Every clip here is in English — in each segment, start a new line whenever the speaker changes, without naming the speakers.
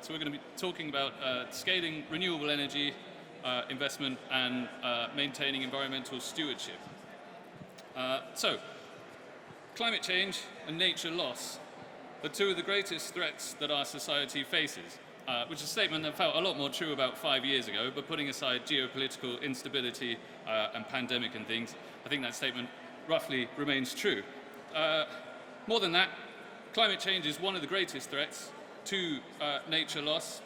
So we're going to be talking about scaling renewable energy investment and maintaining environmental stewardship. So, climate change and nature loss are two of the greatest threats that our society faces, which is a statement that felt a lot more true about 5 years ago, but putting aside geopolitical instability and pandemic and things, I think that statement roughly remains true. More than that, climate change is one of the greatest threats to nature loss,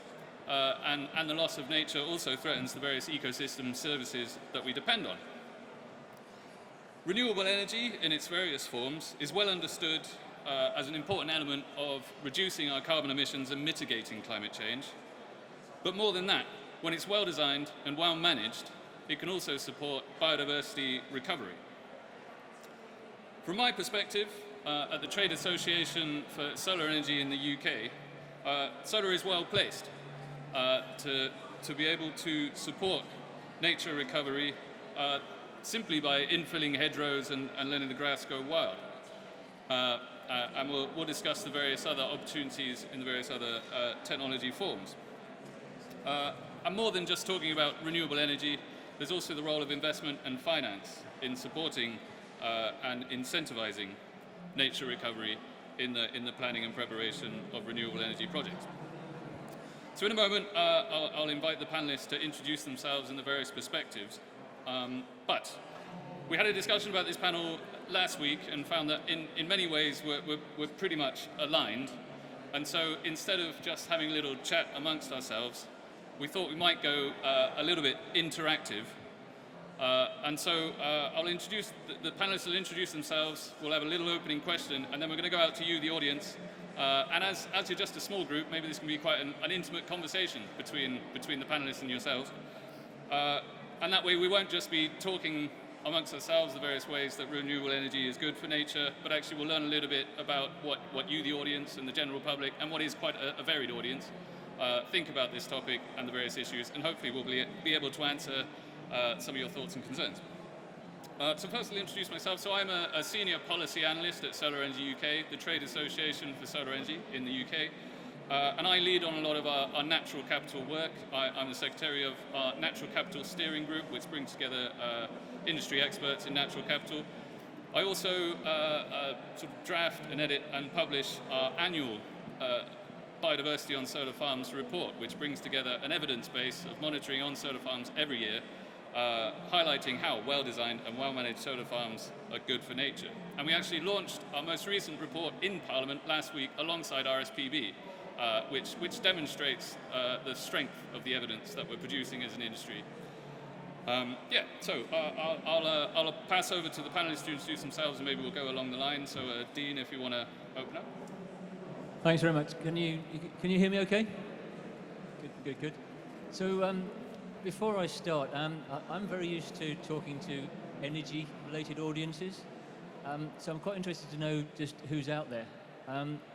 and the loss of nature also threatens the various ecosystem services that we depend on. Renewable energy in its various forms is well understood as an important element of reducing our carbon emissions and mitigating climate change. But more than that, when it's well designed and well managed, it can also support biodiversity recovery. From my perspective, at the Trade Association for Solar Energy in the UK, solar is well placed to be able to support nature recovery simply by infilling hedgerows and letting the grass go wild. And we'll discuss the various other opportunities in the various other technology forms. And more than just talking about renewable energy, there's also the role of investment and finance in supporting and incentivizing nature recovery in the planning and preparation of renewable energy projects. So in a moment, I'll invite the panelists to introduce themselves and the various perspectives. But we had a discussion about this panel last week and found that in many ways we're pretty much aligned. And so instead of just having a little chat amongst ourselves, we thought we might go a little bit interactive. And so I'll introduce, the panelists will introduce themselves, we'll have a little opening question, and then we're going to go out to you, the audience. And as you're just a small group, maybe this can be quite an intimate conversation between the panelists and yourselves. And that way we won't just be talking amongst ourselves the various ways that renewable energy is good for nature, but actually we'll learn a little bit about what you, the audience, and the general public, and what is quite a varied audience, think about this topic and the various issues, and hopefully we'll be able to answer some of your thoughts and concerns. So first I'll introduce myself. So I'm a senior policy analyst at Solar Energy UK, the Trade Association for Solar Energy in the UK. And I lead on a lot of our natural capital work. I'm the secretary of our Natural Capital Steering Group, which brings together industry experts in natural capital. I also sort of draft and edit and publish our annual Biodiversity on Solar Farms report, which brings together an evidence base of monitoring on solar farms every year, highlighting how well-designed and well-managed solar farms are good for nature. And we actually launched our most recent report in Parliament last week alongside RSPB, which demonstrates the strength of the evidence that we're producing as an industry. So I'll pass over to the panelists to introduce themselves, and maybe we'll go along the line. So Dean, if you want to open up.
Thanks very much. Can you hear me okay? Good. So before I start, I'm very used to talking to energy-related audiences. So I'm quite interested to know just who's out there.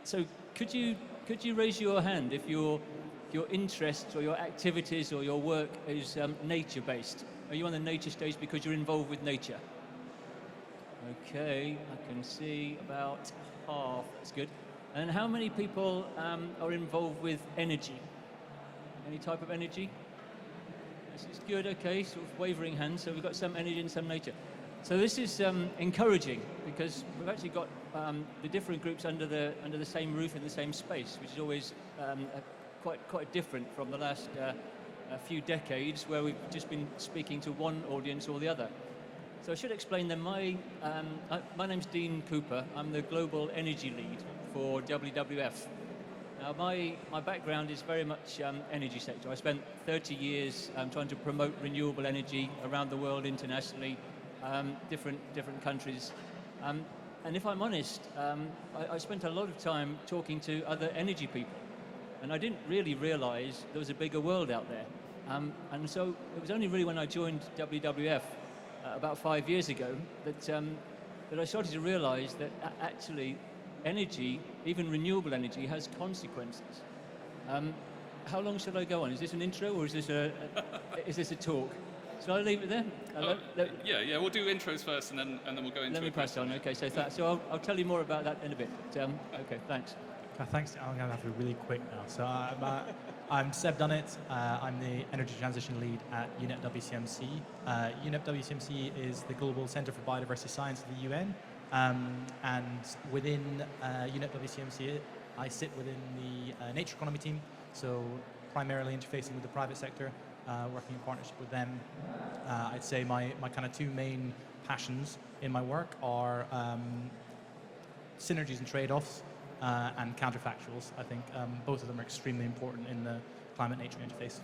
So could you raise your hand if your interests or your activities or your work is nature-based? Are you on the nature stage because you're involved with nature? Okay, I can see about half. That's good. And how many people are involved with energy? Any type of energy? This is good. Okay, sort of wavering hands. So we've got some energy and some nature. So this is encouraging because we've actually got the different groups under the same roof in the same space, which is always quite different from the last few decades where we've just been speaking to one audience or the other. So I should explain then. My name's Dean Cooper. I'm the global energy lead for WWF. Now my background is very much energy sector. I spent 30 years trying to promote renewable energy around the world internationally. Different countries. And if I'm honest, I spent a lot of time talking to other energy people. And I didn't really realize there was a bigger world out there. And so it was only really when I joined WWF about 5 years ago that I started to realize that actually energy, even renewable energy, has consequences. How long should I go on? Is this an intro or is this a talk? Shall I leave it there?
Yeah, we'll do intros first and then we'll go into it.
Let me pass on. Okay, so I'll tell you more about that in a bit. Okay, thanks.
Thanks. I'm going to have to be really quick now. So I'm Seb Dunnett. I'm the Energy Transition Lead at UNEP WCMC. UNEP WCMC is the Global Centre for Biodiversity Science of the UN. And within UNEP WCMC, I sit within the nature economy team, so primarily interfacing with the private sector, working in partnership with them. I'd say my kind of two main passions in my work are synergies and trade-offs, and counterfactuals. I think both of them are extremely important in the climate-nature interface.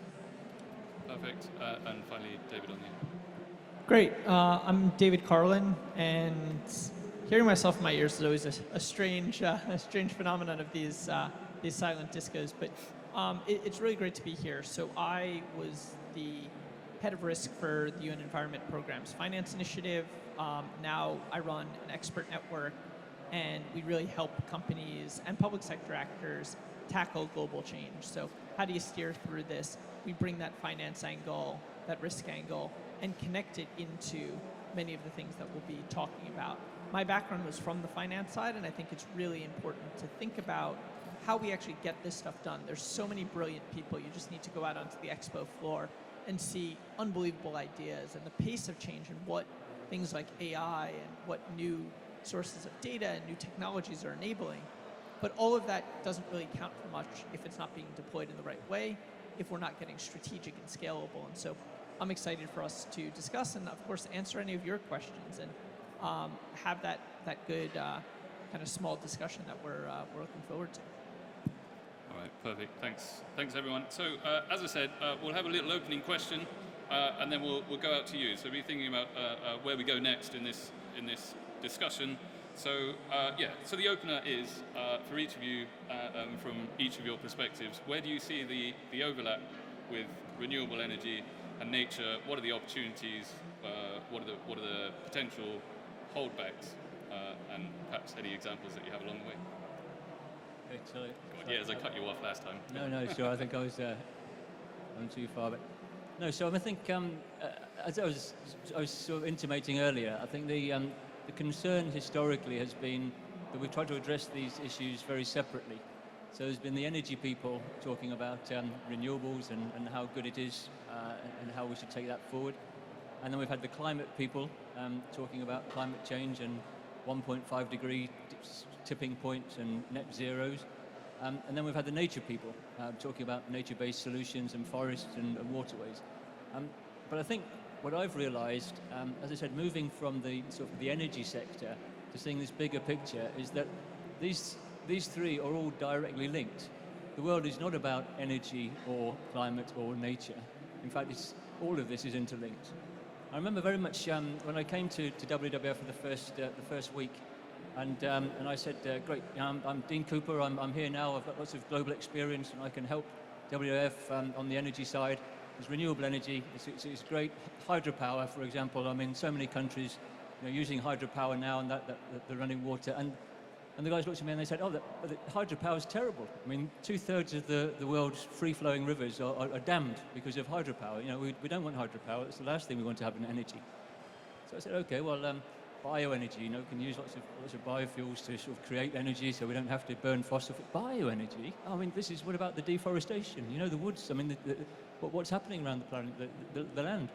Perfect. And finally, David on the end.
Great. I'm David Carlin, and hearing myself in my ears is always a strange phenomenon of these silent discos. But it's really great to be here. So I was the head of risk for the UN Environment Program's Finance Initiative. Now I run an expert network, and we really help companies and public sector actors tackle global change. So how do you steer through this? We bring that finance angle, that risk angle, and connect it into many of the things that we'll be talking about. My background was from the finance side, and I think it's really important to think about how we actually get this stuff done. There's so many brilliant people. You just need to go out onto the expo floor and see unbelievable ideas and the pace of change and what things like AI and what new sources of data and new technologies are enabling. But all of that doesn't really count for much if it's not being deployed in the right way, if we're not getting strategic and scalable. And so I'm excited for us to discuss and, of course, answer any of your questions and have that good kind of small discussion that we're looking forward to.
All right, perfect. Thanks everyone. So as I said, we'll have a little opening question, and then we'll go out to you. So be thinking about where we go next in this discussion. So so the opener is for each of you, from each of your perspectives. Where do you see the overlap with renewable energy and nature? What are the opportunities? What are the potential holdbacks? And perhaps any examples that you have along the way.
Okay,
As I cut you off last time.
No, sure. I think I was going too far, but no. So I think as I was sort of intimating earlier, I think the concern historically has been that we've tried to address these issues very separately. So there's been the energy people talking about renewables and how good it is and how we should take that forward. And then we've had the climate people talking about climate change and 1.5 degree tipping points and net zeros. And then we've had the nature people talking about nature-based solutions and forests and waterways. But I think what I've realized, as I said, moving from the sort of the energy sector to seeing this bigger picture, is that these three are all directly linked. The world is not about energy or climate or nature. In fact, all of this is interlinked. I remember very much when I came to WWF for the first week, and I said, great, I'm Dean Cooper, I'm here now, I've got lots of global experience and I can help WWF on the energy side. There's renewable energy, it's great. Hydropower, for example, I'm in so many countries using hydropower now, and the running water. And the guys looked at me and they said, the hydropower is terrible. I mean, 2/3 of the world's free-flowing rivers are dammed because of hydropower. We don't want hydropower, it's the last thing we want to have in energy. So I said, okay, well, bioenergy, can use lots of biofuels to sort of create energy so we don't have to burn fossil fuel. Bioenergy? I mean, what about the deforestation? The woods, I mean, what's happening around the planet, the land?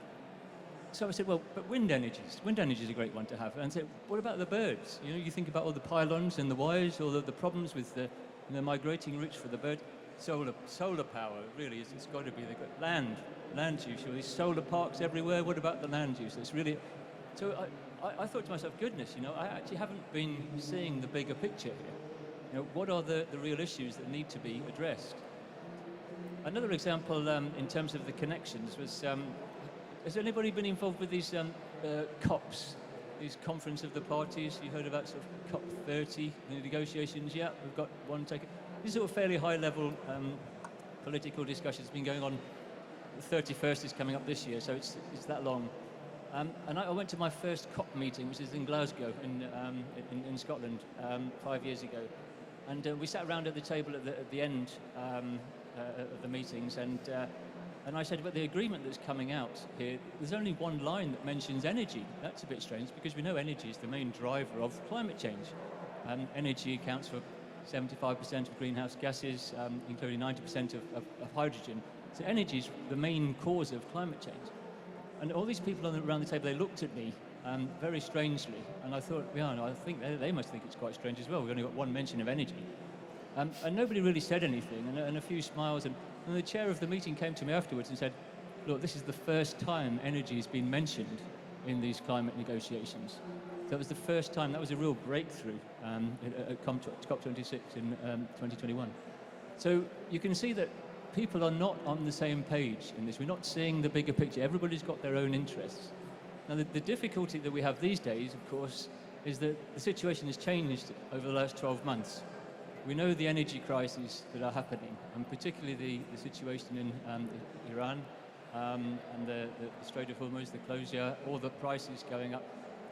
So I said, well, but wind energy is a great one to have. And I said, what about the birds? You think about all the pylons and the wires, or the problems with the migrating routes for the bird. Solar power, really, it's got to be the land use. These solar parks everywhere. What about the land use? It's really... So I thought to myself, goodness, I actually haven't been seeing the bigger picture here. What are the real issues that need to be addressed? Another example in terms of the connections was, has anybody been involved with these COPs, these Conference of the Parties? You heard about sort of COP 30, the negotiations? Yeah, we've got one taken. These are sort of fairly high-level political discussions been going on. The 31st is coming up this year, so it's that long. And I went to my first COP meeting, which is in Glasgow, in Scotland, 5 years ago. And we sat around at the table at the end of the meetings, and I said, but the agreement that's coming out here, there's only one line that mentions energy. That's a bit strange, because we know energy is the main driver of climate change. Energy accounts for 75% of greenhouse gases, including 90% of hydrogen. So energy is the main cause of climate change. And all these people around the table, they looked at me very strangely, and I thought, yeah, no, I think they must think it's quite strange as well. We've only got one mention of energy. And nobody really said anything, and a few smiles, and the chair of the meeting came to me afterwards and said, look, this is the first time energy has been mentioned in these climate negotiations. So that was the first time, that was a real breakthrough at COP26 in 2021. So you can see that people are not on the same page in this. We're not seeing the bigger picture. Everybody's got their own interests. Now, the difficulty that we have these days, of course, is that the situation has changed over the last 12 months. We know the energy crises that are happening, and particularly the situation in Iran and the Strait of Hormuz, the closure, all the prices going up.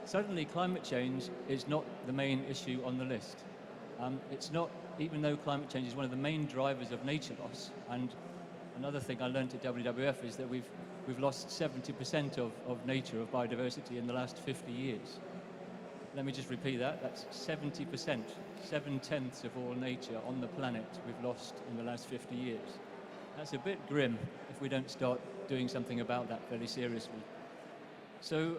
Suddenly, climate change is not the main issue on the list. It's not, even though climate change is one of the main drivers of nature loss. And another thing I learned at WWF is that we've lost 70% of nature, of biodiversity in the last 50 years. Let me just repeat that. That's 70%, 7/10 of all nature on the planet we've lost in the last 50 years. That's a bit grim if we don't start doing something about that fairly seriously. So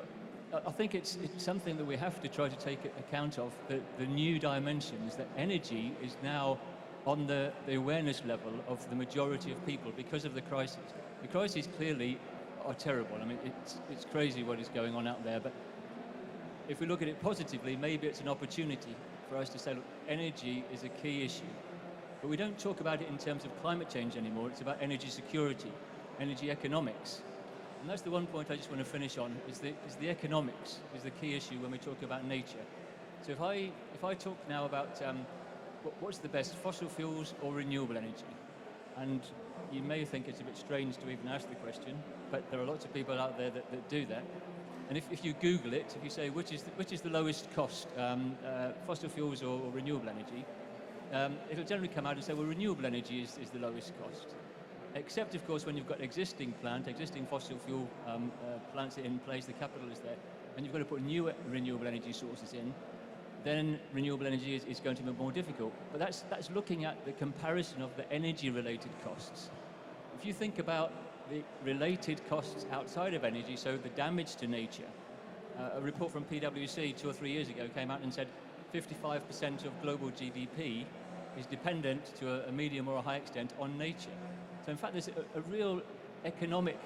I think it's something that we have to try to take account of, the new dimensions, that energy is now on the awareness level of the majority of people because of the crisis. The crises clearly are terrible. I mean, it's crazy what is going on out there, but if we look at it positively, maybe it's an opportunity for us to say, look, energy is a key issue. But we don't talk about it in terms of climate change anymore. It's about energy security, energy economics. And that's the one point I just want to finish on, is the economics is the key issue when we talk about nature. So if I talk now about what's the best, fossil fuels or renewable energy? And you may think it's a bit strange to even ask the question, but there are lots of people out there that do that. And if you Google it, if you say which is the lowest cost, fossil fuels or renewable energy, it'll generally come out and say, well, renewable energy is the lowest cost. Except, of course, when you've got existing fossil fuel plants in place, the capital is there, and you've got to put new renewable energy sources in, then renewable energy is going to be more difficult. But that's looking at the comparison of the energy-related costs. If you think about the related costs outside of energy, so the damage to nature, a report from PwC 2 or 3 years ago came out and said 55% of global GDP is dependent to a medium or a high extent on nature. So in fact, there's a real economic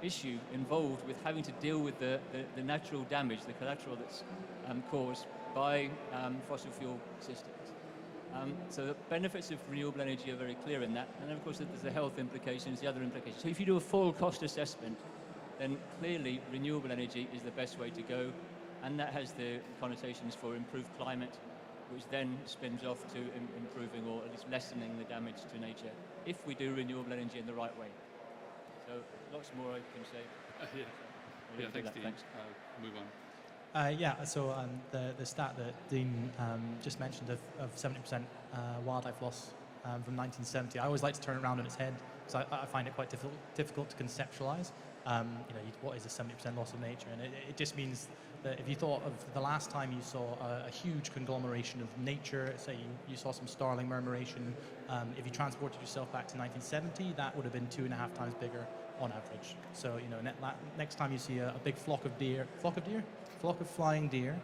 issue involved with having to deal with the natural damage, the collateral that's caused by fossil fuel systems. So the benefits of renewable energy are very clear in that. And then, of course, there's the health implications, the other implications. So if you do a full cost assessment, then clearly renewable energy is the best way to go. And that has the connotations for improved climate, which then spins off to improving or at least lessening the damage to nature if we do renewable energy in the right way. So lots more I can say.
Yeah, thanks, Dean.
Thanks.
Move on.
So the stat that Dean just mentioned of 70% wildlife loss from 1970, I always like to turn it around on its head because I find it quite difficult to conceptualize. What is a 70% loss of nature? And it just means that if you thought of the last time you saw a huge conglomeration of nature, say you saw some starling murmuration, if you transported yourself back to 1970, that would have been 2.5 times bigger on average. So next time you see a big flock of flying deer,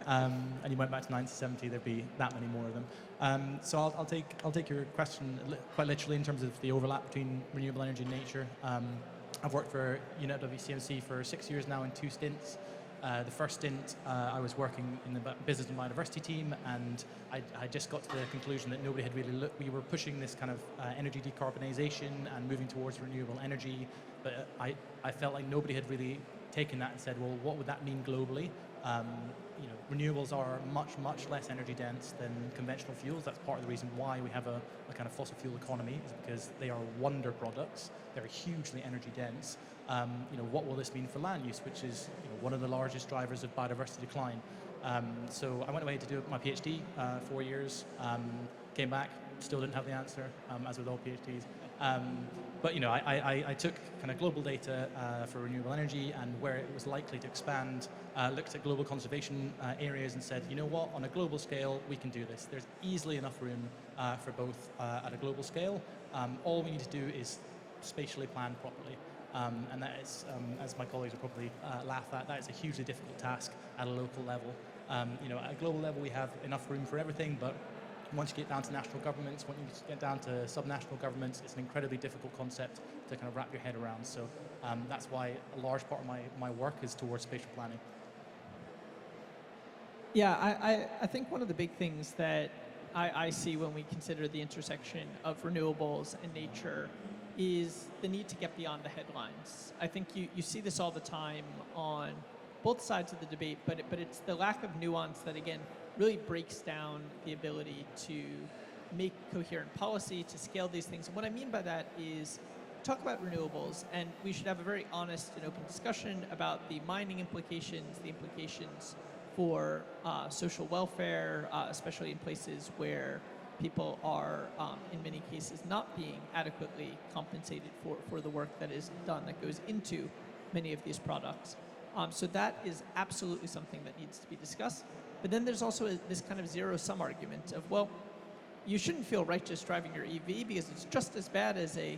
and you went back to 1970, there'd be that many more of them. So I'll take your question quite literally in terms of the overlap between renewable energy and nature. I've worked for WCMC for 6 years now in 2 stints. The first stint, I was working in the business and biodiversity team, and I just got to the conclusion that nobody had really looked. We were pushing this kind of energy decarbonization and moving towards renewable energy, but I felt like nobody had really taken that and said, well, what would that mean globally? Renewables are much less energy dense than conventional fuels. That's part of the reason why we have a kind of fossil fuel economy, is because they are wonder products. They're hugely energy dense. What will this mean for land use, which is one of the largest drivers of biodiversity decline? So I went away to do my PhD, 4 years, came back, still didn't have the answer, as with all PhDs. But I took kind of global data for renewable energy and where it was likely to expand, looked at global conservation areas and said, you know what, on a global scale, we can do this. There's easily enough room for both at a global scale. All we need to do is spatially plan properly. And that is, as my colleagues will probably laugh at, that is a hugely difficult task at a local level. At a global level, we have enough room for everything, but once you get down to national governments, once you get down to subnational governments, it's an incredibly difficult concept to kind of wrap your head around. So that's why a large part of my work is towards spatial planning.
Yeah, I think one of the big things that I see when we consider the intersection of renewables and nature is the need to get beyond the headlines. I think you see this all the time on both sides of the debate, but it's the lack of nuance that, again, really breaks down the ability to make coherent policy, to scale these things. And what I mean by that is talk about renewables, and we should have a very honest and open discussion about the mining implications, the implications for social welfare, especially in places where people are, in many cases, not being adequately compensated for the work that is done, that goes into many of these products. So that is absolutely something that needs to be discussed. But then there's also this kind of zero-sum argument of, well, you shouldn't feel righteous driving your EV because it's just as bad as a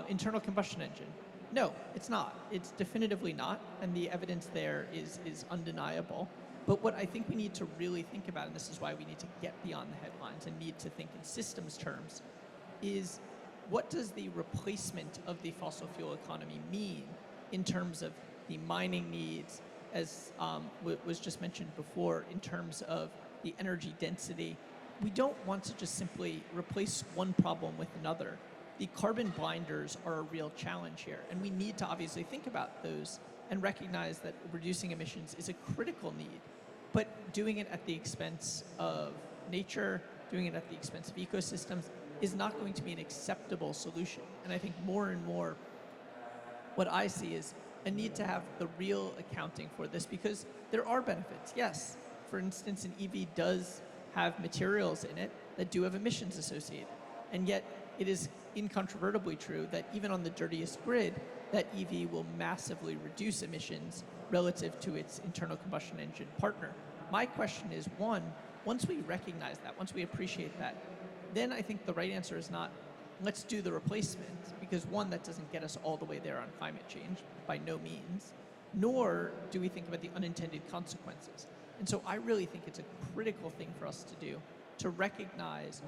internal combustion engine. No, it's not. It's definitively not, and the evidence there is undeniable. But what I think we need to really think about, and this is why we need to get beyond the headlines and need to think in systems terms, is what does the replacement of the fossil fuel economy mean in terms of the mining needs, as was just mentioned before, in terms of the energy density. We don't want to just simply replace one problem with another. The carbon blinders are a real challenge here, and we need to obviously think about those and recognize that reducing emissions is a critical need. But doing it at the expense of nature, doing it at the expense of ecosystems, is not going to be an acceptable solution. And I think more and more what I see is a need to have the real accounting for this, because there are benefits. Yes, for instance, an EV does have materials in it that do have emissions associated. And yet it is incontrovertibly true that even on the dirtiest grid, that EV will massively reduce emissions relative to its internal combustion engine partner. My question is, one, once we recognize that, once we appreciate that, then I think the right answer is not, let's do the replacement, because one, that doesn't get us all the way there on climate change, by no means, nor do we think about the unintended consequences. And so I really think it's a critical thing for us to do, to recognize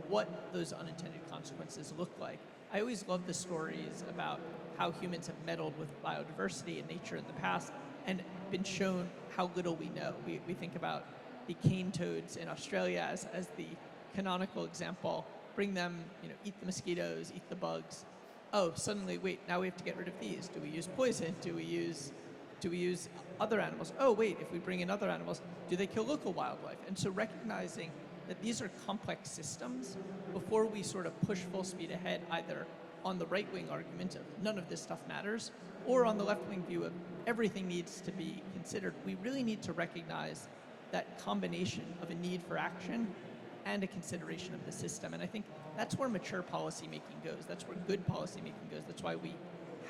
what those unintended consequences look like. I always love the stories about how humans have meddled with biodiversity and nature in the past and been shown how little we know. We think about the cane toads in Australia as the canonical example. Bring them, eat the mosquitoes, eat the bugs. Oh, suddenly, wait, now we have to get rid of these. Do we use poison? Do we use other animals? Oh, wait, if we bring in other animals, do they kill local wildlife? And so recognizing that these are complex systems before we sort of push full speed ahead, either on the right-wing argument of none of this stuff matters, or on the left-wing view of everything needs to be considered, we really need to recognize that combination of a need for action and a consideration of the system. And I think that's where mature policymaking goes. That's where good policymaking goes. That's why we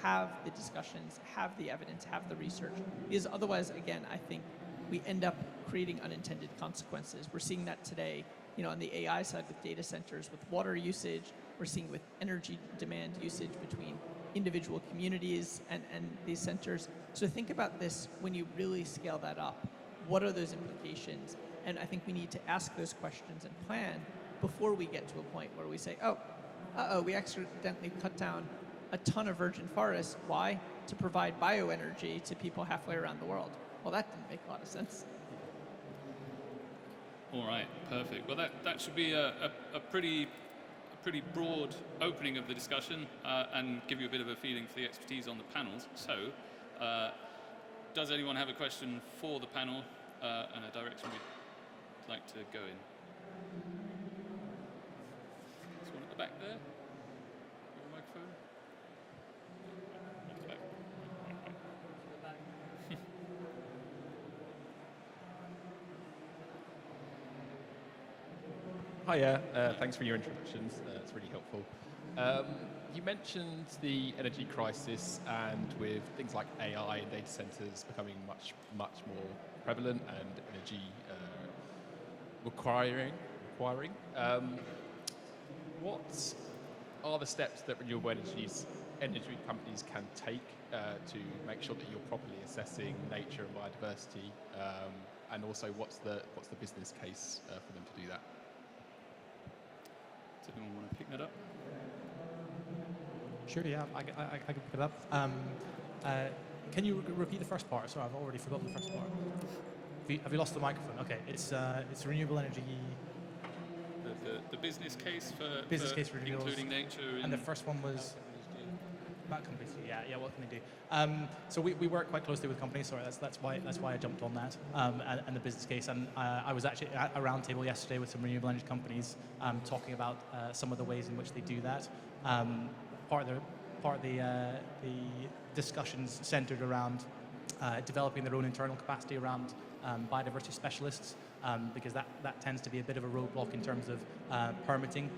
have the discussions, have the evidence, have the research. Because otherwise, again, I think we end up creating unintended consequences. We're seeing that today, on the AI side with data centers, with water usage. We're seeing with energy demand usage between individual communities and these centers. So think about this when you really scale that up. What are those implications? And I think we need to ask those questions and plan before we get to a point where we say, we accidentally cut down a ton of virgin forests. Why? To provide bioenergy to people halfway around the world. Well, that didn't make a lot of sense.
All right, perfect. Well, that should be a pretty broad opening of the discussion and give you a bit of a feeling for the expertise on the panels. So, does anyone have a question for the panel and a direction we'd like to go in? This one at the back there. You have a microphone? At the back.
Hiya, thanks for your introductions. It's really helpful. You mentioned the energy crisis, and with things like AI and data centers becoming much more prevalent and energy requiring. what are the steps that renewable energy companies can take to make sure that you're properly assessing nature and biodiversity, and also what's the business case for them to do that?
Does anyone want to pick that up?
Sure, yeah, I can pick it up. Can you repeat the first part? Sorry, I've already forgotten the first part. Have you lost the microphone? Okay, it's renewable energy.
The business case for
renewables,
including nature
and the first one was about companies. Yeah. What can they do? So we work quite closely with companies. Sorry, that's why I jumped on that and the business case. And I was actually at a roundtable yesterday with some renewable energy companies talking about some of the ways in which they do that. Part of the discussions centered around developing their own internal capacity around biodiversity specialists, because that tends to be a bit of a roadblock in terms of permitting.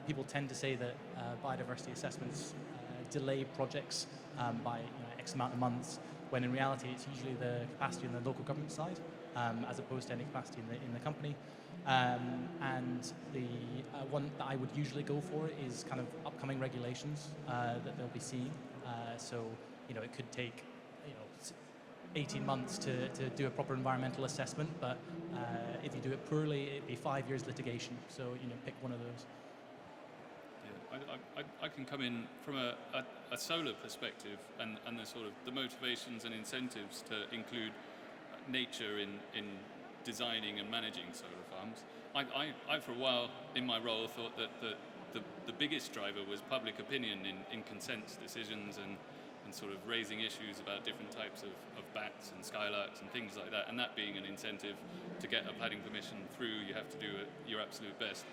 People tend to say that biodiversity assessments delay projects by X amount of months, when in reality it's usually the capacity on the local government side as opposed to any capacity in the company. And the one that I would usually go for is kind of upcoming regulations that they'll be seeing. So it could take 18 months to do a proper environmental assessment, but if you do it poorly, it'd be 5 years litigation. So pick one of those.
Yeah, I can come in from a solar perspective and the sort of the motivations and incentives to include nature in designing and managing solar farms. I for a while in my role thought that the biggest driver was public opinion in consent decisions and sort of raising issues about different types of bats and skylarks and things like that, and that being an incentive to get a planning permission through, you have to do your absolute best.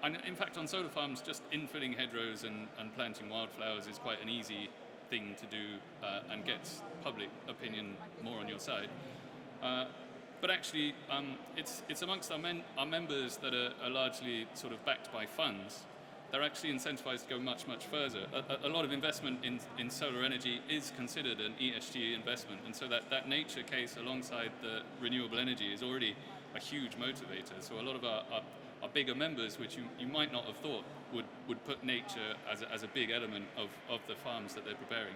And in fact, on solar farms, just infilling hedgerows and planting wildflowers is quite an easy thing to do and gets public opinion more on your side. But actually, it's amongst our members that are largely sort of backed by funds. They're actually incentivized to go much, much further. A lot of investment in solar energy is considered an ESG investment, and so that nature case alongside the renewable energy is already a huge motivator. So a lot of our bigger members, which you might not have thought would put nature as a big element of the farms that they're preparing,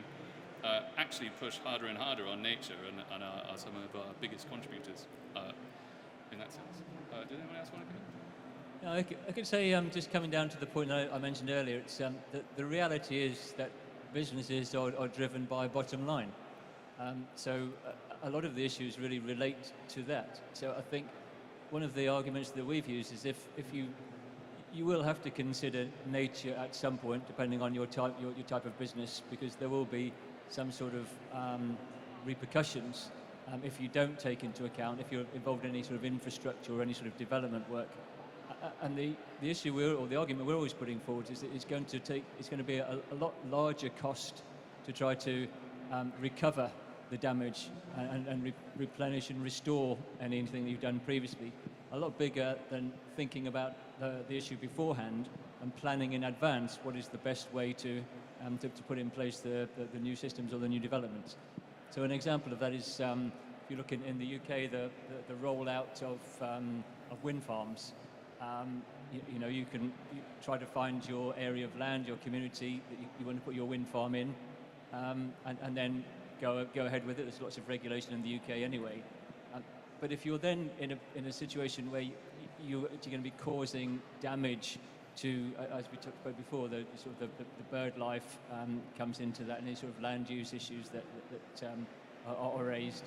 actually push harder and harder on nature and are some of our biggest contributors in that sense. Did anyone else want to go?
No, I could say, just coming down to the point I mentioned earlier, it's the reality is that businesses are driven by bottom line. So a lot of the issues really relate to that. So I think one of the arguments that we've used is if you will have to consider nature at some point, depending on your type of business, because there will be some sort of repercussions if you don't take into account, if you're involved in any sort of infrastructure or any sort of development work. And the issue or the argument we're always putting forward is that it's going to be a lot larger cost to try to recover the damage and replenish and restore anything that you've done previously. A lot bigger than thinking about the issue beforehand and planning in advance what is the best way to put in place the new systems or the new developments. So an example of that is if you look in the UK, the rollout of wind farms. You can try to find your area of land, your community that you want to put your wind farm in, and then go ahead with it. There's lots of regulation in the UK anyway. But if you're then in a situation where you're going to be causing damage to, as we talked about before, the bird life comes into that, and any sort of land use issues that are raised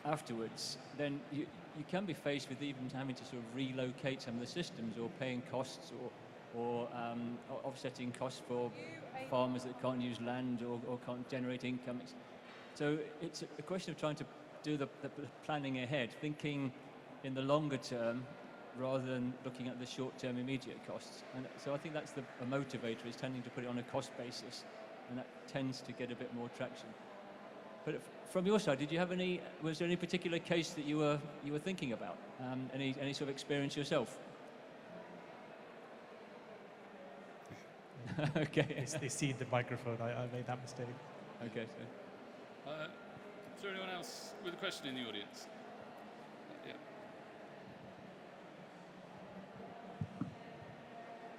afterwards, then you can be faced with even having to sort of relocate some of the systems, or paying costs, or offsetting costs for farmers that can't use land or can't generate income. So it's a question of trying to do the planning ahead, thinking in the longer term rather than looking at the short-term immediate costs. And so I think that's a motivator, is tending to put it on a cost basis, and that tends to get a bit more traction. But from your side, was there any particular case that you were thinking about? Any sort of experience yourself? Okay.
They cede the microphone. I made that mistake.
Okay. So.
Is there anyone else with a question in the audience? Yeah.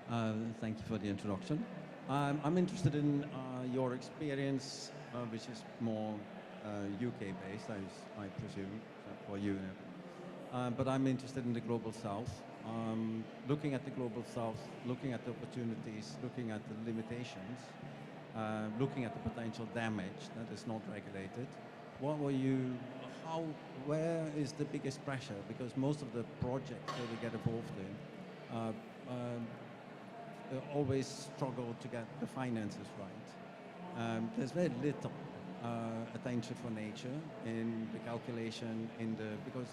Thank you for the introduction. I'm interested in your experience, which is more UK-based, I presume, for you. But I'm interested in the global south. Looking at the global south, looking at the opportunities, looking at the limitations, looking at the potential damage that is not regulated. Where is the biggest pressure? Because most of the projects that we get involved in always struggle to get the finances right. There's very little attention for nature in the calculation, because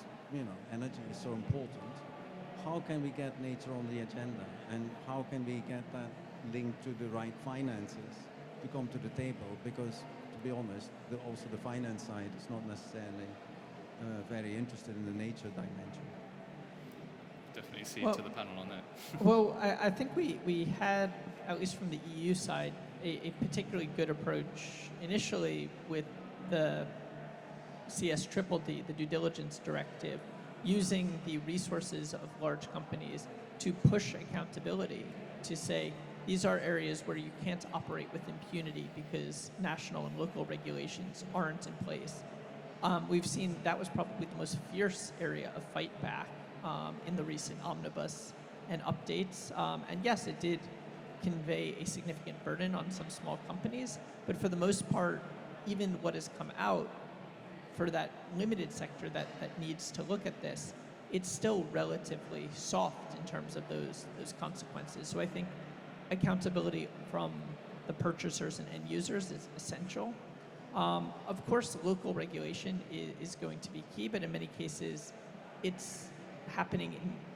energy is so important. How can we get nature on the agenda, and how can we get that linked to the right finances to come to the table? Because, to be honest, also the finance side is not necessarily very interested in the nature dimension.
Definitely cede to the panel on that.
Well, I think we had, at least from the EU side, a particularly good approach initially with the CS-DDD, the due diligence directive, using the resources of large companies to push accountability, to say these are areas where you can't operate with impunity because national and local regulations aren't in place. We've seen that was probably the most fierce area of fight back in the recent omnibus and updates. And yes, it did convey a significant burden on some small companies, but for the most part, even what has come out for that limited sector that needs to look at this, it's still relatively soft in terms of those consequences. So I think accountability from the purchasers and end users is essential. Of course, local regulation is going to be key, but in many cases, it's happening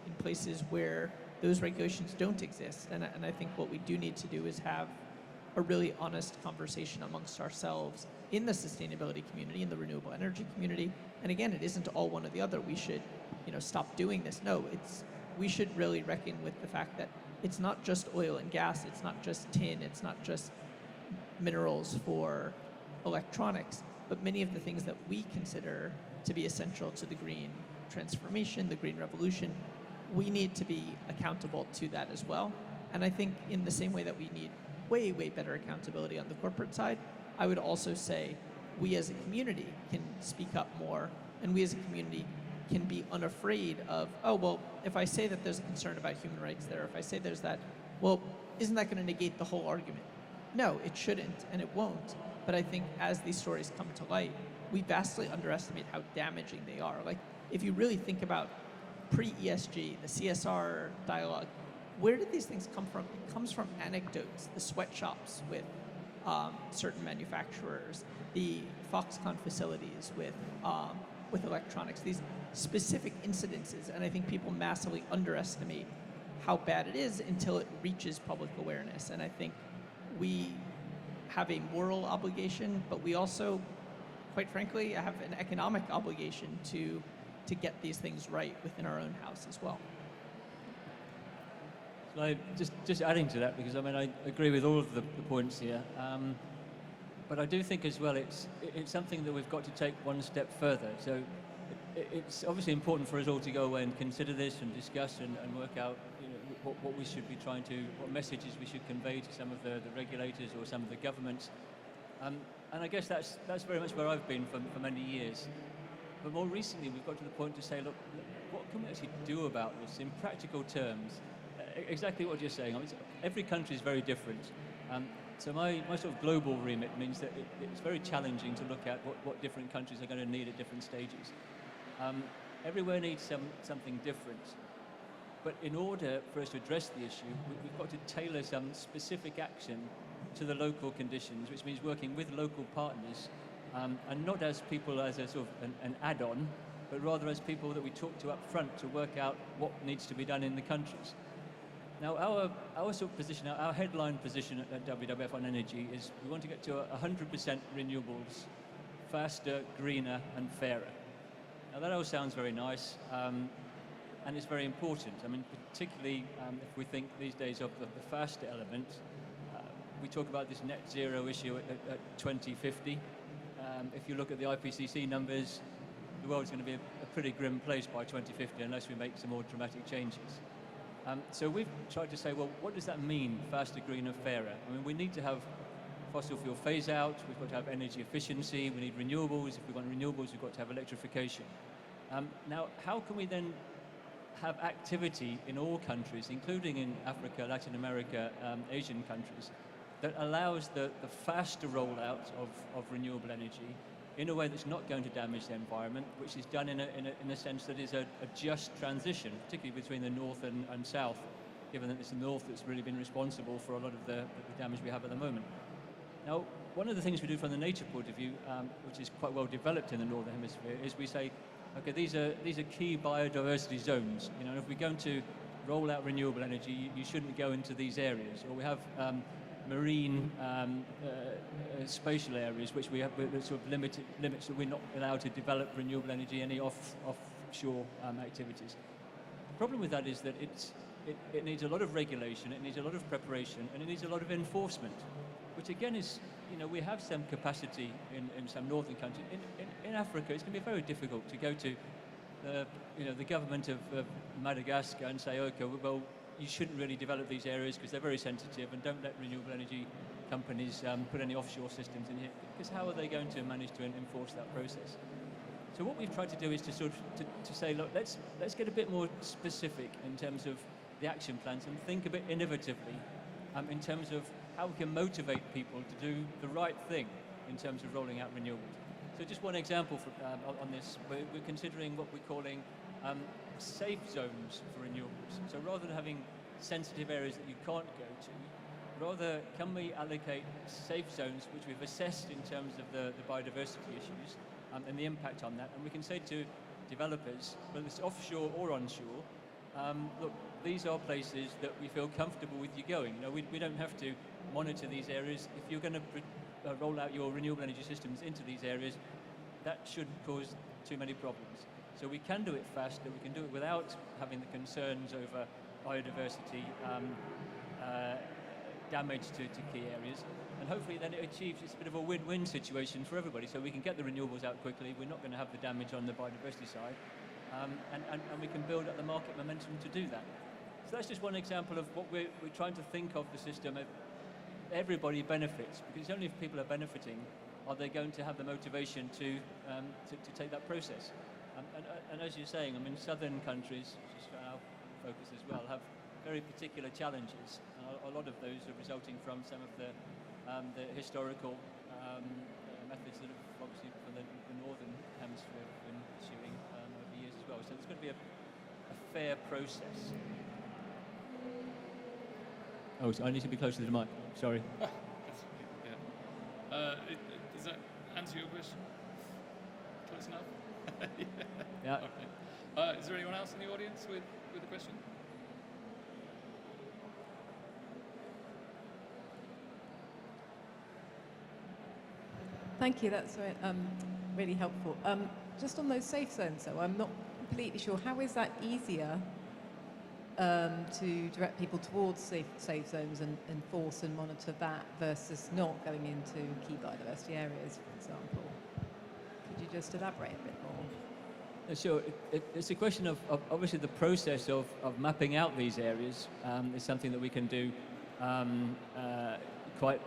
in places where those regulations don't exist. And I think what we do need to do is have a really honest conversation amongst ourselves in the sustainability community, in the renewable energy community. And again, it isn't all one or the other. We should, stop doing this. No, we should really reckon with the fact that it's not just oil and gas, it's not just tin, it's not just minerals for electronics, but many of the things that we consider to be essential to the green transformation, the green revolution, we need to be accountable to that as well. And I think in the same way that we need way, way better accountability on the corporate side, I would also say we as a community can speak up more, and we as a community can be unafraid of, oh, well, if I say that there's a concern about human rights there, if I say there's that, well, isn't that going to negate the whole argument? No, it shouldn't, and it won't. But I think as these stories come to light, we vastly underestimate how damaging they are. Like, if you really think about pre-ESG, the CSR dialogue, where did these things come from? It comes from anecdotes, the sweatshops with certain manufacturers, the Foxconn facilities with electronics, these specific incidences. And I think people massively underestimate how bad it is until it reaches public awareness. And I think we have a moral obligation, but we also, quite frankly, have an economic obligation to get these things right within our own house as well.
So just adding to that, because I agree with all of the points here, but I do think as well it's something that we've got to take one step further. So it's obviously important for us all to go away and consider this and discuss and work out what we should be trying to, what messages we should convey to some of the regulators or some of the governments. And I guess that's very much where I've been for many years. But more recently, we've got to the point to say, look, what can we actually do about this in practical terms? Exactly what you're saying. Every country is very different. So my sort of global remit means that it's very challenging to look at what different countries are going to need at different stages. Everywhere needs something different. But in order for us to address the issue, we've got to tailor some specific action to the local conditions, which means working with local partners, and not as people as a sort of an add-on, but rather as people that we talk to up front to work out what needs to be done in the countries. Now, our sort of position, our headline position at WWF on energy is we want to get to 100% renewables, faster, greener, and fairer. Now, that all sounds very nice, and it's very important. Particularly if we think these days of the faster element, we talk about this net zero issue at 2050. If you look at the IPCC numbers, the world's going to be a pretty grim place by 2050 unless we make some more dramatic changes. So we've tried to say, well, what does that mean, faster, greener, fairer? I mean, we need to have fossil fuel phase out, we've got to have energy efficiency, we need renewables. If we want renewables, we've got to have electrification. Now, how can we then have activity in all countries, including in Africa, Latin America, Asian countries, that allows the faster rollout of renewable energy in a way that's not going to damage the environment, which is done in a sense that is a just transition, particularly between the north and south, given that it's the north that's really been responsible for a lot of the damage we have at the moment. Now, one of the things we do from the nature point of view, which is quite well developed in the northern hemisphere, is we say, okay, these are key biodiversity zones. You know, if we're going to roll out renewable energy, you shouldn't go into these areas. Or we have marine spatial areas, which we have sort of limits that we're not allowed to develop renewable energy, any offshore activities. The problem with that is that it needs a lot of regulation, it needs a lot of preparation, and it needs a lot of enforcement, which again is, you know, we have some capacity in some northern countries. In Africa, it's going to be very difficult to go to the government of Madagascar and say, okay, well, you shouldn't really develop these areas because they're very sensitive, and don't let renewable energy companies put any offshore systems in here, because how are they going to manage to enforce that process? So what we've tried to do is to sort of to say, look, let's get a bit more specific in terms of the action plans and think a bit innovatively in terms of how we can motivate people to do the right thing in terms of rolling out renewables. So just one example on this, we're considering what we're calling safe zones for renewables. So rather than having sensitive areas that you can't go to, rather can we allocate safe zones which we've assessed in terms of the biodiversity issues and the impact on that, and we can say to developers, whether it's offshore or onshore, look, these are places that we feel comfortable with you going. You know, we don't have to monitor these areas. If you're going to roll out your renewable energy systems into these areas, that shouldn't cause too many problems. So we can do it faster, we can do it without having the concerns over biodiversity, damage to key areas, and hopefully then it achieves, it's a bit of a win-win situation for everybody. So we can get the renewables out quickly, we're not going to have the damage on the biodiversity side, and we can build up the market momentum to do that. So that's just one example of what we're trying to think of the system. Everybody benefits, because it's only if people are benefiting are they going to have the motivation to take that process. And as you're saying, I mean, southern countries, which is our focus as well, have very particular challenges. A lot of those are resulting from some of the historical methods that have obviously for the northern hemisphere have been pursuing over the years as well. So there's going to be a fair process. Oh, so I need to be closer to the mic. Sorry.
Does that answer your question? Close enough?
Yeah.
Okay. Is there anyone else in the audience with a question?
Thank you, that's really helpful. Just on those safe zones, though, I'm not completely sure, how is that easier to direct people towards safe zones and enforce and monitor that versus not going into key biodiversity areas, for example? Could you just elaborate a bit more?
Sure. It's a question of obviously the process of mapping out these areas is something that we can do quite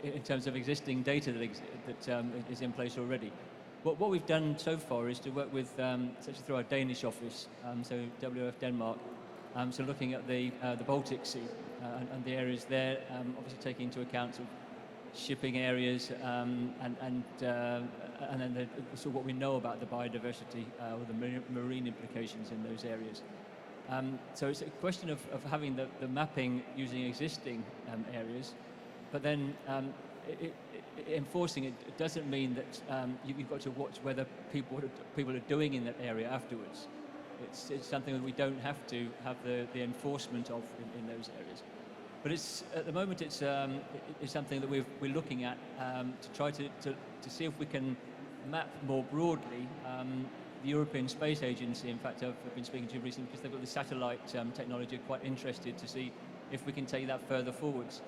in terms of existing data that is in place already. What we've done so far is to work with, such as through our Danish office, so WF Denmark, so looking at the Baltic Sea and the areas there, obviously taking into account sort of shipping areas and then so what we know about the biodiversity or the marine implications in those areas. So it's a question of having the mapping using existing areas, but then enforcing it doesn't mean that you've got to watch whether people are doing in that area afterwards. It's something that we don't have to have the enforcement of in those areas. But at the moment it's something that we're looking at to try to see if we can map more broadly. The European Space Agency, in fact, I've been speaking to recently because they've got the satellite technology, quite interested to see if we can take that further forwards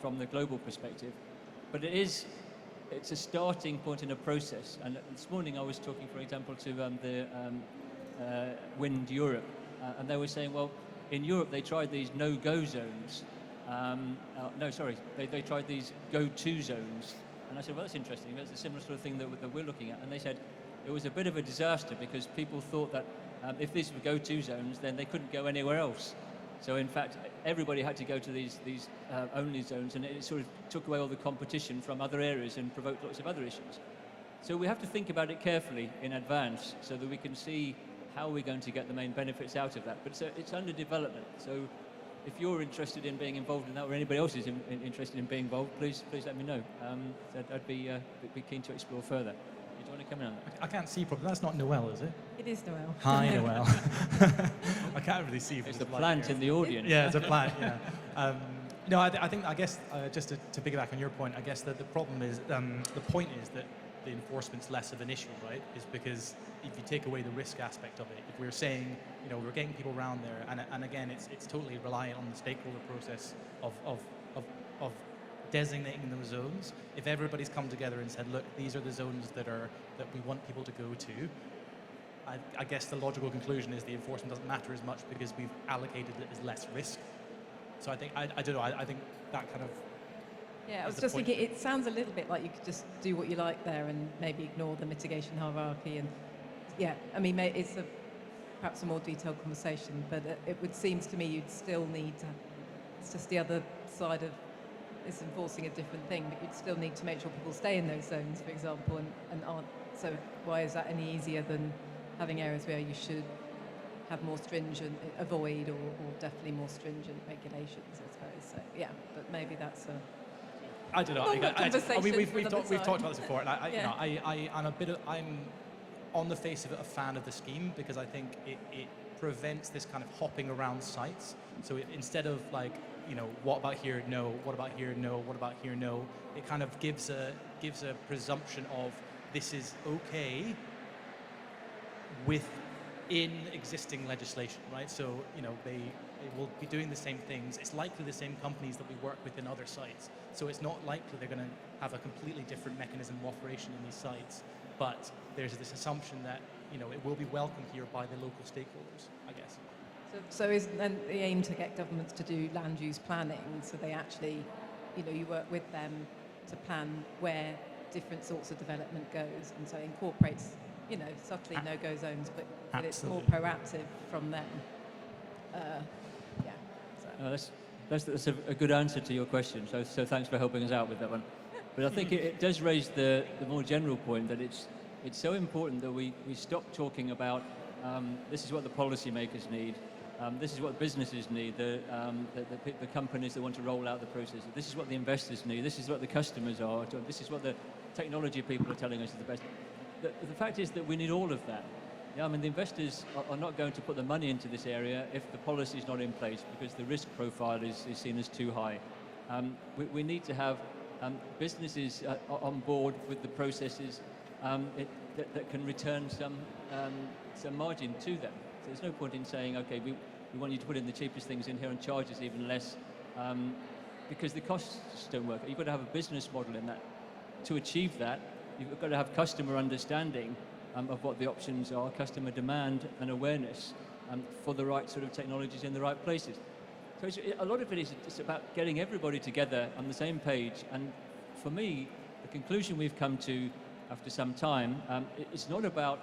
from the global perspective. But it's a starting point in a process. And this morning I was talking, for example, to the Wind Europe, and they were saying, well, in Europe they tried these no-go zones. They tried these go-to zones. And I said, well, that's interesting. That's a similar sort of thing that we're looking at. And they said it was a bit of a disaster because people thought that if these were go-to zones, then they couldn't go anywhere else. So in fact, everybody had to go to these only zones, and it sort of took away all the competition from other areas and provoked lots of other issues. So we have to think about it carefully in advance so that we can see how we're going to get the main benefits out of that. But it's under development. So if you're interested in being involved in that, or anybody else is interested in being involved, please let me know. I'd be keen to explore further. Do you want to come in on that?
I can't see properly. That's not Noel, is it?
It is Noel.
Hi, Noel. I can't really see.
It's the plant in the audience.
Yeah, it's a plant. Yeah. No, I guess just to piggyback on your point, I guess that the problem is the point is that the enforcement's less of an issue, right? Is because if you take away the risk aspect of it, if we're saying, we're getting people around there, and again, it's totally reliant on the stakeholder process of designating those zones. If everybody's come together and said, look, these are the zones that we want people to go to, I guess the logical conclusion is the enforcement doesn't matter as much because we've allocated it as less risk. So I think, I don't know, I think that kind of...
Yeah, I was just thinking, it sounds a little bit like you could just do what you like there and maybe ignore the mitigation hierarchy. And yeah, I mean, it's perhaps a more detailed conversation, but it would seem to me you'd still need to, it's just the other side of, it's enforcing a different thing, but you'd still need to make sure people stay in those zones, for example, and aren't, so why is that any easier than having areas where you should have more stringent, avoid or definitely more stringent regulations, I suppose. So yeah, but maybe that's a...
I don't know. We've talked about this before, and I'm on the face of it a fan of the scheme because I think it prevents this kind of hopping around sites. So instead of like, what about here? No. What about here? No. What about here? No. It kind of gives a presumption of this is okay within existing legislation, right? So they will be doing the same things. It's likely the same companies that we work with in other sites. So it's not likely they're going to have a completely different mechanism of operation in these sites. But there's this assumption that it will be welcomed here by the local stakeholders, I guess.
So is then the aim to get governments to do land use planning, so they actually, you work with them to plan where different sorts of development goes, and so it incorporates, subtly no-go zones, but it's more proactive from them.
That's a good answer to your question. So thanks for helping us out with that one. But I think it does raise the more general point that it's so important that we stop talking about this is what the policymakers need, this is what businesses need, the companies that want to roll out the process. This is what the investors need. This is what the customers are. This is what the technology people are telling us is the best. The fact is that we need all of that. Yeah, I mean, the investors are not going to put the money into this area if the policy is not in place because the risk profile is seen as too high. We need to have businesses on board with the processes that can return some margin to them. So there's no point in saying, okay, we want you to put in the cheapest things in here and charge us even less because the costs just don't work. You've got to have a business model in that. To achieve that, you've got to have customer understanding of what the options are, customer demand and awareness for the right sort of technologies in the right places. So a lot of it is just about getting everybody together on the same page. And for me, the conclusion we've come to after some time, it's not about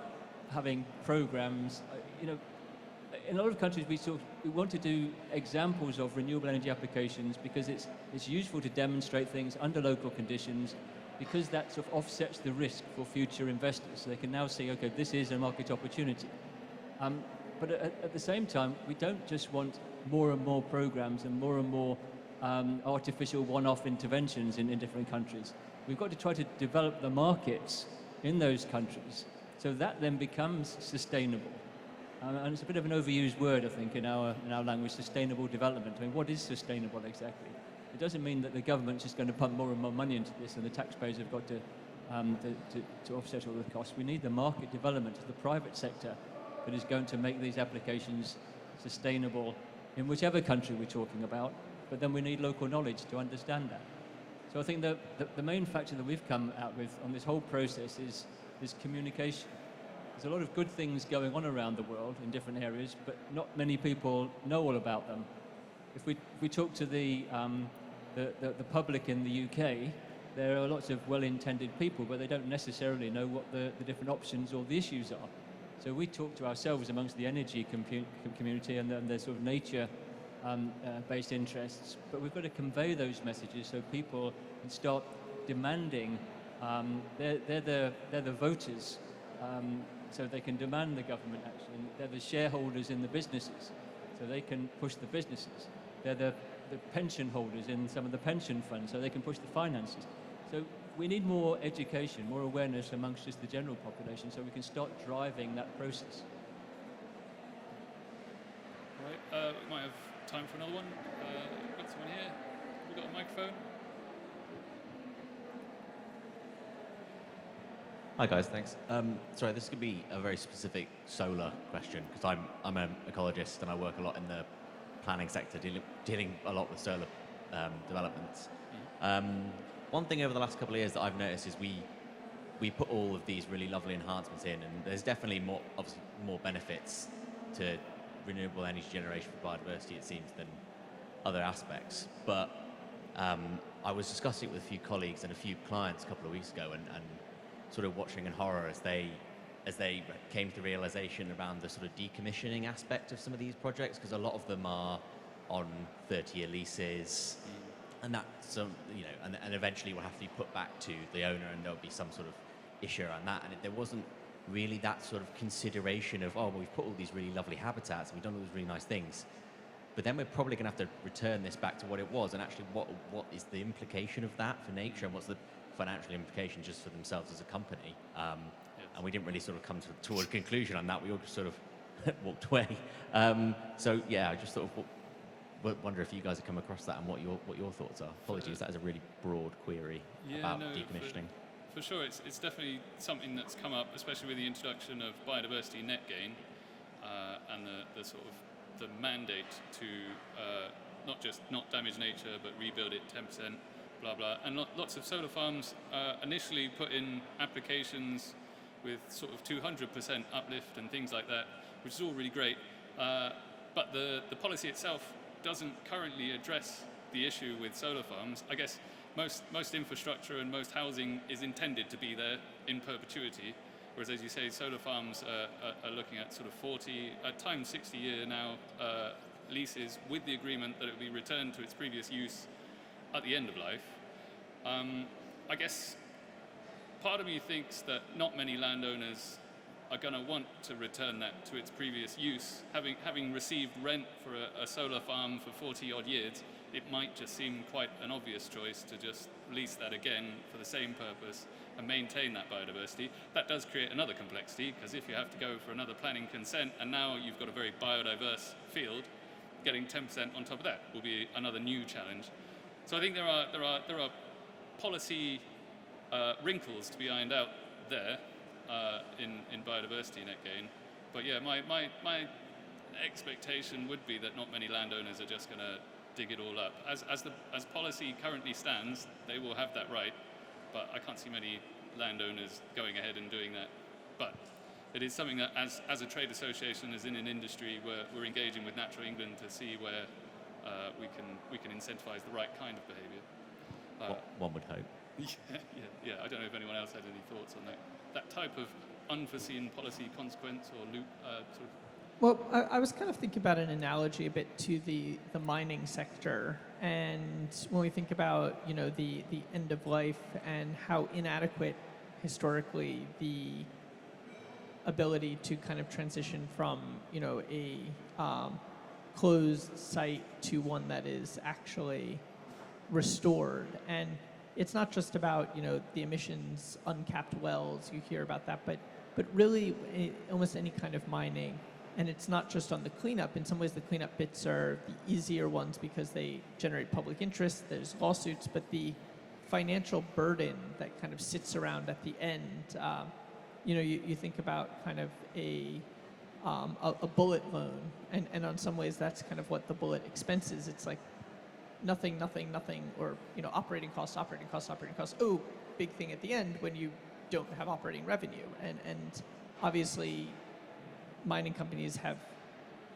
having programs. In a lot of countries, we want to do examples of renewable energy applications because it's useful to demonstrate things under local conditions, because that sort of offsets the risk for future investors. So they can now see, okay, this is a market opportunity. But at the same time, we don't just want more and more programs and more artificial one-off interventions in different countries. We've got to try to develop the markets in those countries so that then becomes sustainable. And it's a bit of an overused word, I think, in our language, sustainable development. I mean, what is sustainable exactly? It doesn't mean that the government's just going to pump more and more money into this and the taxpayers have got to offset all the costs. We need the market development of the private sector that is going to make these applications sustainable in whichever country we're talking about, but then we need local knowledge to understand that. So I think the main factor that we've come out with on this whole process is communication. There's a lot of good things going on around the world in different areas, but not many people know all about them. If we talk to the public in the UK, there are lots of well-intended people, but they don't necessarily know what the different options or the issues are. So we talk to ourselves amongst the energy community and the sort of nature based interests, but we've got to convey those messages so people can start demanding. They're the voters, so they can demand the government action. They're the shareholders in the businesses, so they can push the businesses. They're the pension holders in some of the pension funds, so they can push the finances. So we need more education, more awareness amongst just the general population, so we can start driving that process.
All right, we might have time for another one. Got someone here. We've got a microphone.
Hi guys, thanks. Sorry, this could be a very specific solar question because I'm an ecologist and I work a lot in the planning sector, dealing a lot with solar developments. One thing over the last couple of years that I've noticed is we put all of these really lovely enhancements in, and there's definitely obviously more benefits to renewable energy generation for biodiversity, it seems, than other aspects. But I was discussing it with a few colleagues and a few clients a couple of weeks ago, and sort of watching in horror as they came to the realization around the sort of decommissioning aspect of some of these projects, because a lot of them are on 30-year leases, and that's and eventually will have to be put back to the owner, and there'll be some sort of issue around that. And there wasn't really that sort of consideration of, oh, well, we've put all these really lovely habitats and we've done all these really nice things, but then we're probably going to have to return this back to what it was, and actually what is the implication of that for nature, and what's the financial implication just for themselves as a company. And we didn't really sort of come to a conclusion on that. We all just sort of walked away. So yeah, I just sort of wonder if you guys have come across that and what your thoughts are. Apologies, that is a really broad query about decommissioning.
For sure, it's definitely something that's come up, especially with the introduction of biodiversity net gain and the sort of the mandate to not damage nature but rebuild it 10%, blah blah. And lots of solar farms initially put in applications with sort of 200% uplift and things like that, which is all really great. But the policy itself doesn't currently address the issue with solar farms. I guess most infrastructure and most housing is intended to be there in perpetuity, whereas, as you say, solar farms are looking at sort of 40, at times 60-year now leases with the agreement that it will be returned to its previous use at the end of life. I guess part of me thinks that not many landowners are going to want to return that to its previous use. Having received rent for a solar farm for 40 odd years, it might just seem quite an obvious choice to just lease that again for the same purpose and maintain that biodiversity. That does create another complexity, because if you have to go for another planning consent and now you've got a very biodiverse field, getting 10% on top of that will be another new challenge. So I think there are policy wrinkles to be ironed out there in biodiversity net gain. But yeah, my expectation would be that not many landowners are just going to dig it all up. As policy currently stands, they will have that right, but I can't see many landowners going ahead and doing that. But it is something that, as a trade association, as in an industry, we're engaging with Natural England to see where we can incentivize the right kind of behaviour.
One would hope.
Yeah. I don't know if anyone else had any thoughts on that type of unforeseen policy consequence or loop sort of.
Well, I was kind of thinking about an analogy a bit to the mining sector, and when we think about the end of life and how inadequate historically the ability to kind of transition from a closed site to one that is actually restored. And it's not just about the emissions, uncapped wells, you hear about that, but really almost any kind of mining. And it's not just on the cleanup. In some ways, the cleanup bits are the easier ones because they generate public interest. There's lawsuits, but the financial burden that kind of sits around at the end, you think about kind of a bullet loan, and on some ways that's kind of what the bullet expense is. It's like nothing, or operating costs. Oh, big thing at the end when you don't have operating revenue, and obviously, mining companies have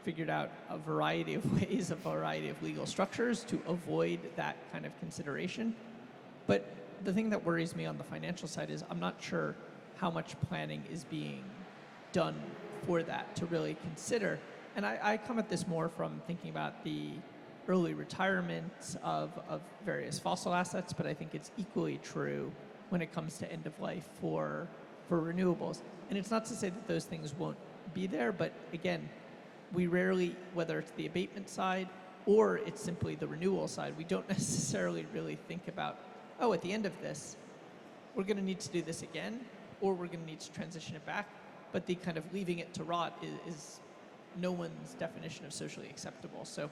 figured out a variety of ways, a variety of legal structures to avoid that kind of consideration. But the thing that worries me on the financial side is I'm not sure how much planning is being done for that to really consider. And I come at this more from thinking about the early retirement of various fossil assets, but I think it's equally true when it comes to end of life for renewables. And it's not to say that those things won't be there, but again, we rarely, whether it's the abatement side or it's simply the renewal side, we don't necessarily really think about, oh, at the end of this, we're going to need to do this again, or we're going to need to transition it back. But the kind of leaving it to rot is no one's definition of socially acceptable. So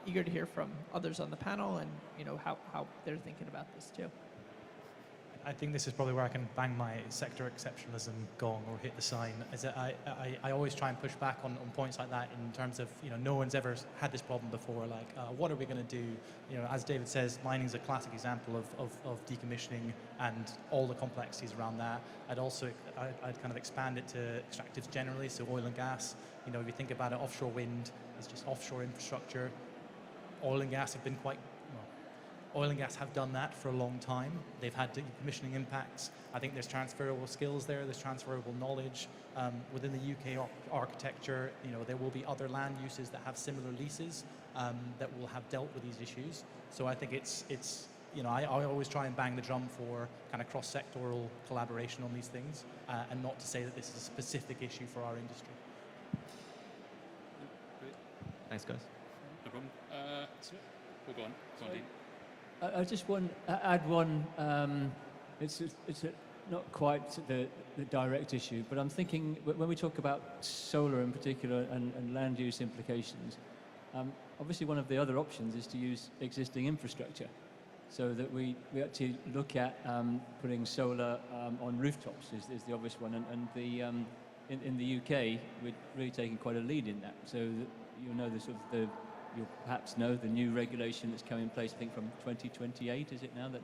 eager to hear from others on the panel and how they're thinking about this too.
I think this is probably where I can bang my sector exceptionalism gong or hit the sign. Is that I always try and push back on points like that in terms of, no one's ever had this problem before. Like, what are we going to do? As David says, mining is a classic example of decommissioning and all the complexities around that. I'd kind of expand it to extractives generally, so oil and gas. If you think about it, offshore wind is just offshore infrastructure. Oil and gas have been Oil and gas have done that for a long time. They've had decommissioning impacts. I think there's transferable skills there. There's transferable knowledge. Within the UK architecture, there will be other land uses that have similar leases that will have dealt with these issues. So I think it's I always try and bang the drum for kind of cross-sectoral collaboration on these things, and not to say that this is a specific issue for our industry.
Thanks, guys.
No problem. We'll go on. Dean.
I just want to add one. It's not quite the direct issue, but I'm thinking when we talk about solar in particular and land use implications, obviously one of the other options is to use existing infrastructure, so that we actually look at putting solar on rooftops is the obvious one, and the in the UK we're really taking quite a lead in that. So that you'll perhaps know the new regulation that's coming in place, I think from 2028, is it now, that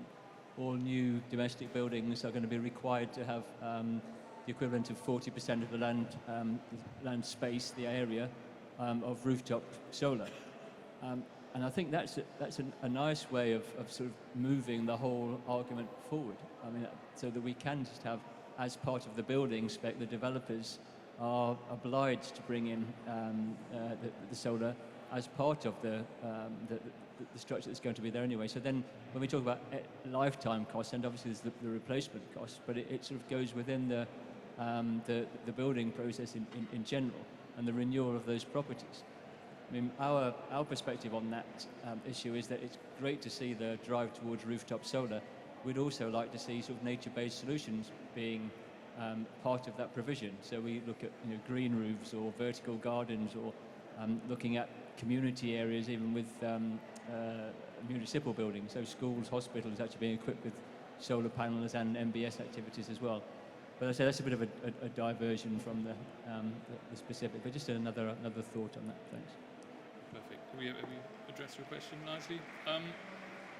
all new domestic buildings are going to be required to have the equivalent of 40% of the land space, the area, of rooftop solar. And I think that's a nice way of sort of moving the whole argument forward. I mean, so that we can just have, as part of the building spec, the developers are obliged to bring in the solar as part of the structure that's going to be there anyway. So then when we talk about lifetime costs, and obviously there's the replacement cost, but it sort of goes within the building process in general and the renewal of those properties. I mean, our perspective on that issue is that it's great to see the drive towards rooftop solar. We'd also like to see sort of nature-based solutions being part of that provision. So we look at green roofs or vertical gardens, or looking at community areas, even with municipal buildings, so schools, hospitals actually being equipped with solar panels and MBS activities as well. But I say that's a bit of a diversion from the specific, but just another thought on that. Thanks.
Perfect. Have we addressed your question nicely?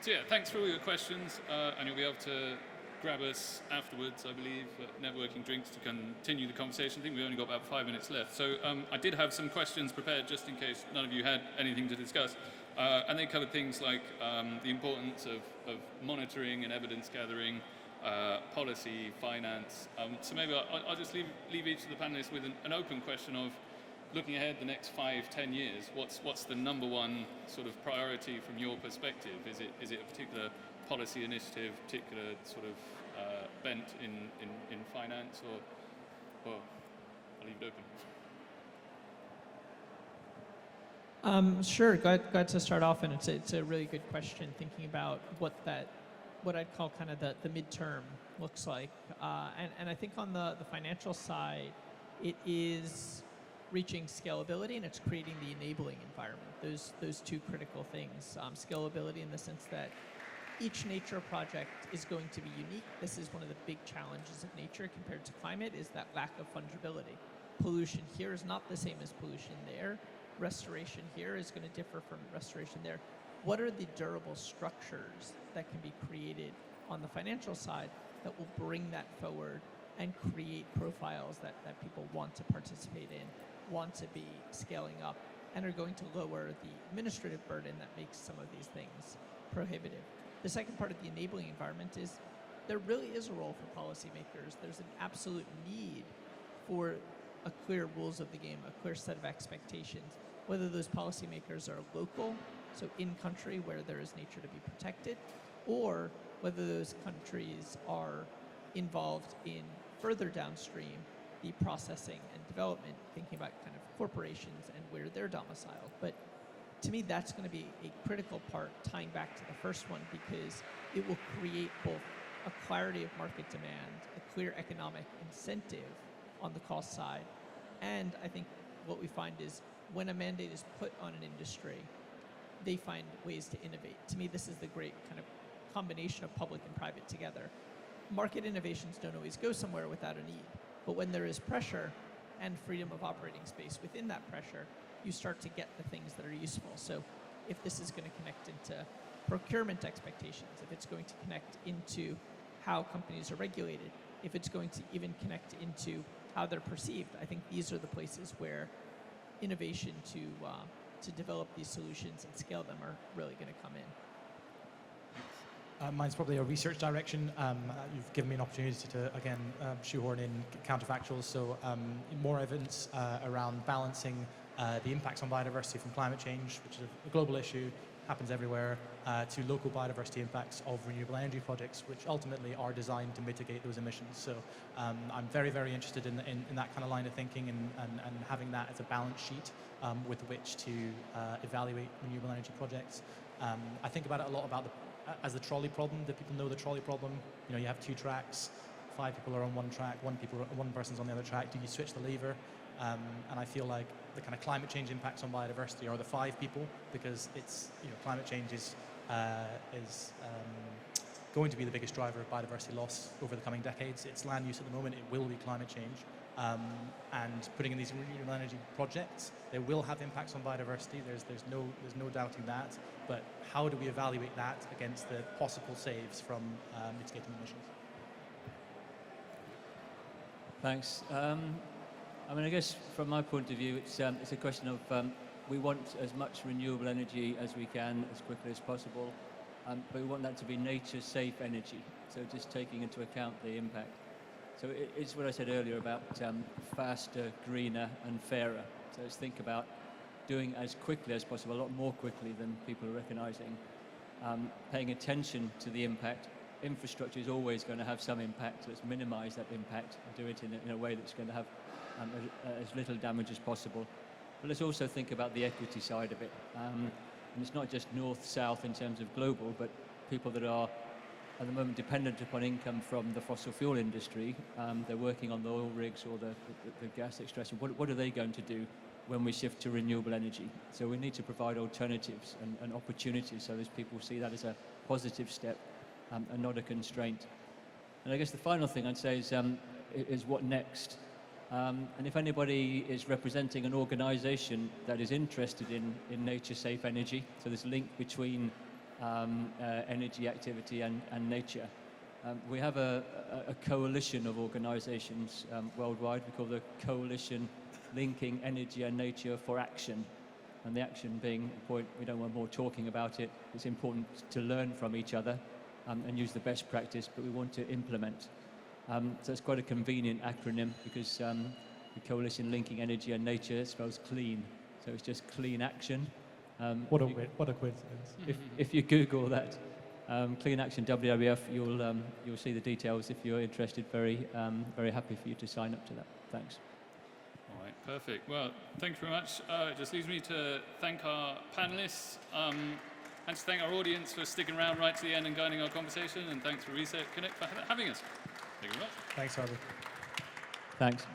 So yeah, thanks for all your questions, and you'll be able to grab us afterwards, I believe, at networking drinks to continue the conversation. I think we've only got about 5 minutes left. So I did have some questions prepared just in case none of you had anything to discuss. And they covered things like the importance of monitoring and evidence gathering, policy, finance. So maybe I'll just leave each of the panelists with an open question of, looking ahead the next 5-10 years, what's the number one sort of priority from your perspective? Is it a particular policy initiative, particular sort of bent in finance, or I'll leave it open.
Sure. Glad to start off, and it's a really good question. Thinking about what I'd call kind of the midterm looks like, and I think on the financial side, it is reaching scalability, and it's creating the enabling environment. Those two critical things. Scalability in the sense that each nature project is going to be unique. This is one of the big challenges of nature compared to climate, is that lack of fungibility. Pollution here is not the same as pollution there. Restoration here is going to differ from restoration there. What are the durable structures that can be created on the financial side that will bring that forward and create profiles that people want to participate in, want to be scaling up, and are going to lower the administrative burden that makes some of these things prohibitive. The second part of the enabling environment is there really is a role for policymakers. There's an absolute need for a clear rules of the game, a clear set of expectations, whether those policymakers are local, so in country where there is nature to be protected, or whether those countries are involved in further downstream the processing and development, thinking about kind of corporations and where they're domiciled. But to me, that's going to be a critical part tying back to the first one, because it will create both a clarity of market demand, a clear economic incentive on the cost side, and I think what we find is when a mandate is put on an industry, they find ways to innovate. To me, this is the great kind of combination of public and private together. Market innovations don't always go somewhere without a need, but when there is pressure and freedom of operating space within that pressure, you start to get the things that are useful. So if this is going to connect into procurement expectations, if it's going to connect into how companies are regulated, if it's going to even connect into how they're perceived, I think these are the places where innovation to develop these solutions and scale them are really going to come in.
Mine's probably a research direction. You've given me an opportunity to, again, shoehorn in counterfactuals. So more evidence around balancing the impacts on biodiversity from climate change, which is a global issue, happens everywhere, to local biodiversity impacts of renewable energy projects, which ultimately are designed to mitigate those emissions. So I'm very, very interested in that kind of line of thinking and having that as a balance sheet with which to evaluate renewable energy projects. I think about it a lot about as the trolley problem. Do people know the trolley problem? You know, you have two tracks, 5 people are on one track, one person's on the other track. Do you switch the lever? And I feel like the kind of climate change impacts on biodiversity are the 5 people, because it's, you know, climate change is going to be the biggest driver of biodiversity loss over the coming decades. It's land use at the moment. It will be climate change. And putting in these renewable energy projects, they will have impacts on biodiversity. There's no doubting that. But how do we evaluate that against the possible saves from mitigating emissions?
Thanks. I mean, I guess from my point of view, it's a question of we want as much renewable energy as we can, as quickly as possible, but we want that to be nature-safe energy. So just taking into account the impact. So it's what I said earlier about faster, greener, and fairer. So let's think about doing as quickly as possible, a lot more quickly than people are recognizing, paying attention to the impact. Infrastructure is always going to have some impact. Let's minimize that impact and do it in a way that's going to have as little damage as possible. But let's also think about the equity side of it. And it's not just north-south in terms of global, but people that are at the moment dependent upon income from the fossil fuel industry. They're working on the oil rigs or the gas extraction. What are they going to do when we shift to renewable energy? So we need to provide alternatives and opportunities so those people see that as a positive step and not a constraint. And I guess the final thing I'd say is what next? And if anybody is representing an organization that is interested in nature-safe energy, so this link between energy activity and nature, we have a coalition of organizations worldwide. We call the Coalition Linking Energy and Nature for Action. And the action being the point, we don't want more talking about it. It's important to learn from each other and use the best practice, but we want to implement. So it's quite a convenient acronym, because the Coalition Linking Energy and Nature spells clean. So it's just clean action.
What a coincidence.
If you Google that, Clean Action WWF, you'll see the details. If you're interested, very happy for you to sign up to that. Thanks.
All right, perfect. Well, thank you very much. It just leaves me to thank our panelists and to thank our audience for sticking around right to the end and guiding our conversation. And thanks for Research Connect for having us. Thank you very much.
Thanks, Harvey.
Thanks.